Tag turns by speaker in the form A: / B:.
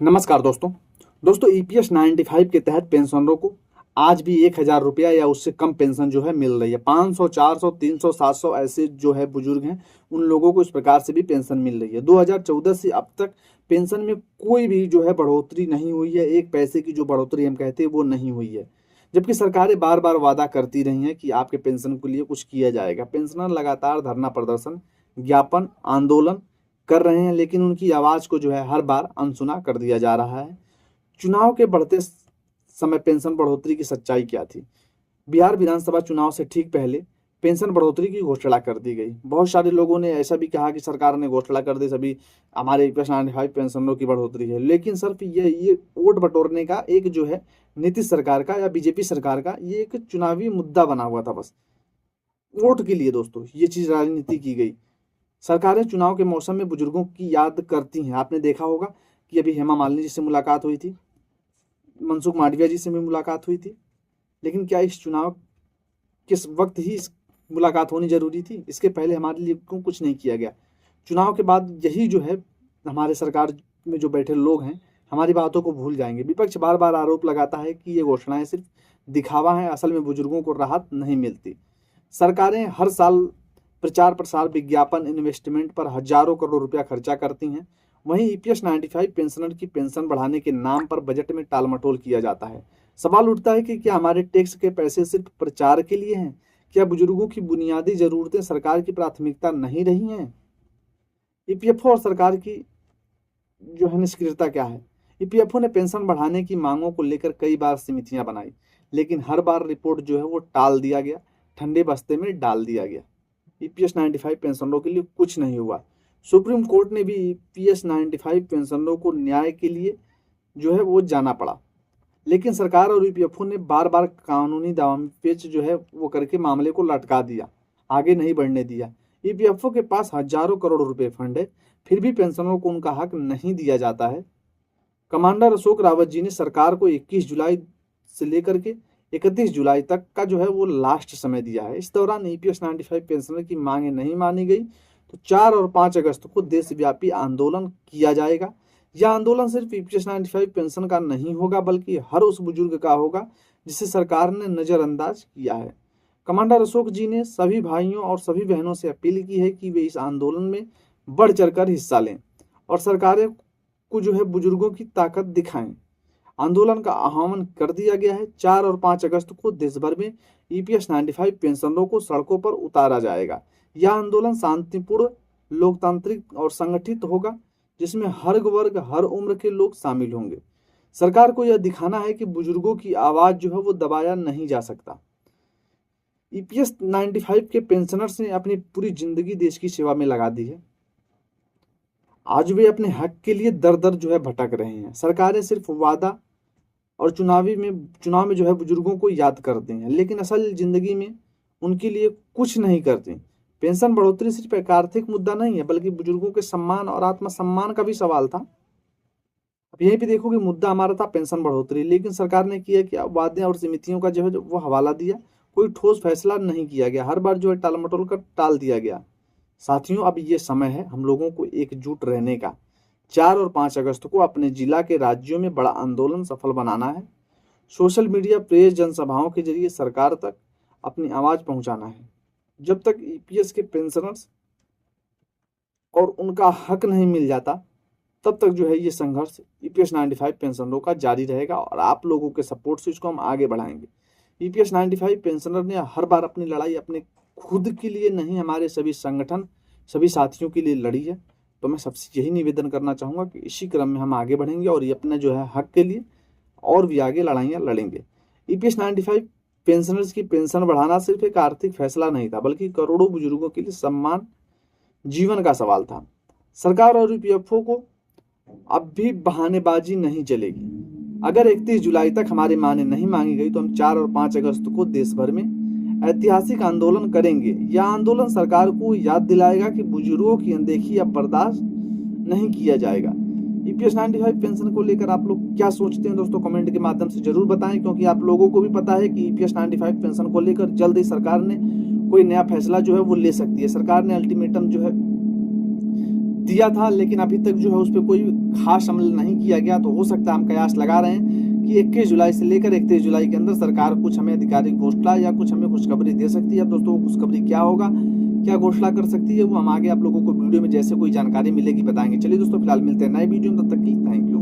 A: नमस्कार दोस्तों ईपीएस 95 के तहत पेंशनरों को आज भी 1,000 रुपया या उससे कम पेंशन जो है मिल रही है। 500, 400, 300, 700 ऐसे जो है बुजुर्ग हैं उन लोगों को इस प्रकार से भी पेंशन मिल रही है। 2014 से अब तक पेंशन में कोई भी जो है बढ़ोतरी नहीं हुई है। एक पैसे की जो बढ़ोतरी हम कहते हैं वो नहीं हुई है, जबकि सरकारें बार बार वादा करती रही हैं कि आपके पेंशन के लिए कुछ किया जाएगा। पेंशनर लगातार धरना प्रदर्शन, ज्ञापन, आंदोलन कर रहे हैं, लेकिन उनकी आवाज को जो है हर बार अनसुना कर दिया जा रहा है। चुनाव के बढ़ते समय पेंशन बढ़ोतरी की सच्चाई क्या थी? बिहार विधानसभा चुनाव से ठीक पहले पेंशन बढ़ोतरी की घोषणा कर दी गई। बहुत सारे लोगों ने ऐसा भी कहा कि सरकार ने घोषणा कर दी, सभी हमारे ईपीएस 95 पेंशनरों की बढ़ोतरी है। लेकिन सिर्फ ये वोट बटोरने का एक जो है नीतीश सरकार का या बीजेपी सरकार का ये एक चुनावी मुद्दा बना हुआ था, बस वोट के लिए। दोस्तों, ये चीज राजनीति की गई। सरकारें चुनाव के मौसम में बुजुर्गों की याद करती हैं। आपने देखा होगा कि अभी हेमा मालिनी जी से मुलाकात हुई थी, मनसुख मांडविया जी से भी मुलाकात हुई थी, लेकिन क्या इस चुनाव किस वक्त ही मुलाकात होनी जरूरी थी? इसके पहले हमारे लिए क्यों कुछ नहीं किया गया? चुनाव के बाद यही जो है हमारे सरकार में जो बैठे लोग हैं हमारी बातों को भूल जाएंगे। विपक्ष बार बार आरोप लगाता है कि ये घोषणाएं सिर्फ दिखावा है, असल में बुजुर्गों को राहत नहीं मिलती। सरकारें हर साल प्रचार प्रसार, विज्ञापन, इन्वेस्टमेंट पर हजारों करोड़ रुपया खर्चा करती हैं। वहीं ईपीएस 95 पेंशनर की पेंशन बढ़ाने के नाम पर बजट में टालमटोल किया जाता है। सवाल उठता है कि क्या हमारे टैक्स के पैसे सिर्फ प्रचार के लिए हैं? क्या बुजुर्गों की बुनियादी जरूरतें सरकार की प्राथमिकता नहीं रही हैं? ईपीएफओ और सरकार की जो है निष्क्रियता क्या है? ईपीएफओ ने पेंशन बढ़ाने की मांगों को लेकर कई बार समितियां बनाई, लेकिन हर बार रिपोर्ट जो है वो टाल दिया गया, ठंडे बस्ते में डाल दिया गया। ईपीएस 95 पेंशनरों के लिए कुछ नहीं हुआ। सुप्रीम कोर्ट ने भी ईपीएस 95 पेंशनरों को न्याय के लिए जो है वो जाना पड़ा, लेकिन सरकार और ईपीएफओ ने बार बार कानूनी दांवपेच जो है वो करके मामले को लटका दिया, आगे नहीं बढ़ने दिया। ईपीएफओ के पास हजारों करोड़ रुपए फंड है, फिर भी पेंशनरों को उनका हक नहीं दिया जाता है। कमांडर अशोक रावत जी ने सरकार को 21 जुलाई से लेकर के 31 जुलाई तक का जो है वो लास्ट समय दिया है। इस दौरान ईपीएस 95 पेंशनर की मांगे नहीं मानी गई तो 4 और 5 अगस्त को देशव्यापी आंदोलन किया जाएगा। यह आंदोलन सिर्फ ईपीएस 95 पेंशन का नहीं होगा, बल्कि हर उस बुजुर्ग का होगा जिसे सरकार ने नजरअंदाज किया है। कमांडर अशोक जी ने सभी भाइयों और सभी बहनों से अपील की है कि वे इस आंदोलन में बढ़ चढ़कर हिस्सा लें और सरकारें को जो है बुजुर्गों की ताकत दिखाएं। आंदोलन का आह्वान कर दिया गया है। 4 और 5 अगस्त को देश भर में ईपीएस 95 पेंशनरों को सड़कों पर उतारा जाएगा। यह आंदोलन शांतिपूर्ण, लोकतांत्रिक और संगठित होगा, जिसमें हर वर्ग, हर उम्र के लोग शामिल होंगे। सरकार को यह दिखाना है कि बुजुर्गों की आवाज जो है वो दबाया नहीं जा सकता। ईपीएस 95 के पेंशनर्स ने अपनी पूरी जिंदगी देश की सेवा में लगा दी है। आज वे अपने हक के लिए दर दर जो है भटक रहे हैं। सरकारें सिर्फ वादा और चुनाव में जो है बुजुर्गों को याद करते हैं, लेकिन असल जिंदगी में उनके लिए कुछ नहीं करते। पेंशन बढ़ोतरी सिर्फ एक आर्थिक मुद्दा नहीं है, बल्कि बुजुर्गों के सम्मान और आत्मसम्मान का भी सवाल था। अब यहीं पे देखो कि मुद्दा हमारा था पेंशन बढ़ोतरी, लेकिन सरकार ने किया कि वादे और समितियों का जो है वो हवाला दिया, कोई ठोस फैसला नहीं किया गया। हर बार जो है टाल मटोल कर टाल दिया गया। साथियों, अब ये समय है हम लोगों को एकजुट रहने का। 4 और 5 अगस्त को अपने जिला के राज्यों में बड़ा आंदोलन सफल बनाना है। सोशल मीडिया, प्रेस, जनसभाओं के जरिए सरकार तक अपनी आवाज पहुंचाना है। जब तक ईपीएस के पेंशनर्स और उनका हक नहीं मिल जाता, तब तक जो है ये संघर्ष ईपीएस 95 पेंशनरों का जारी रहेगा और आप लोगों के सपोर्ट से इसको हम आगे बढ़ाएंगे। ईपीएस 95 पेंशनर ने हर बार अपनी लड़ाई अपने खुद के लिए नहीं, हमारे सभी संगठन, सभी साथियों के लिए लड़ी है। तो मैं सबसे यही निवेदन करना चाहूँगा कि इसी क्रम में हम आगे बढ़ेंगे और ये अपने जो है हक के लिए और भी आगे लड़ाइयाँ लड़ेंगे। ईपीएस 95 पेंशनर्स की पेंशन बढ़ाना सिर्फ एक आर्थिक फैसला नहीं था, बल्कि करोड़ों बुजुर्गों के लिए सम्मान, जीवन का सवाल था। सरकार और ईपीएफओ को अब भी बहानेबाजी नहीं चलेगी। अगर 31 जुलाई तक हमारी मांगे नहीं मांगी गई तो हम 4 और 5 अगस्त को देश भर में ऐतिहासिक आंदोलन करेंगे। यह आंदोलन सरकार को याद दिलाएगा कि बुजुर्गों की अनदेखी अब बर्दाश्त नहीं किया जाएगा। ईपीएस 95 पेंशन को लेकर आप लोग क्या सोचते हैं दोस्तों, कमेंट के माध्यम से जरूर बताएं, क्योंकि आप लोगों को भी पता है कि ईपीएस 95 पेंशन को लेकर जल्द ही सरकार ने कोई नया फैसला जो है वो ले सकती है। सरकार ने अल्टीमेटम जो है दिया था, लेकिन अभी तक जो है उस पर कोई खास अमल नहीं किया गया। तो हो सकता है, हम कयास लगा रहे हैं कि 21 जुलाई से लेकर 31 जुलाई के अंदर सरकार कुछ हमें आधिकारिक घोषणा या कुछ हमें खुशखबरी दे सकती है। अब दोस्तों खुशखबरी क्या होगा, क्या घोषणा कर सकती है, वो हम आगे आप लोगों को वीडियो में जैसे कोई जानकारी मिलेगी बताएंगे। चलिए दोस्तों, फिलहाल मिलते हैं नए वीडियो में, तब तक के लिए थैंक यू।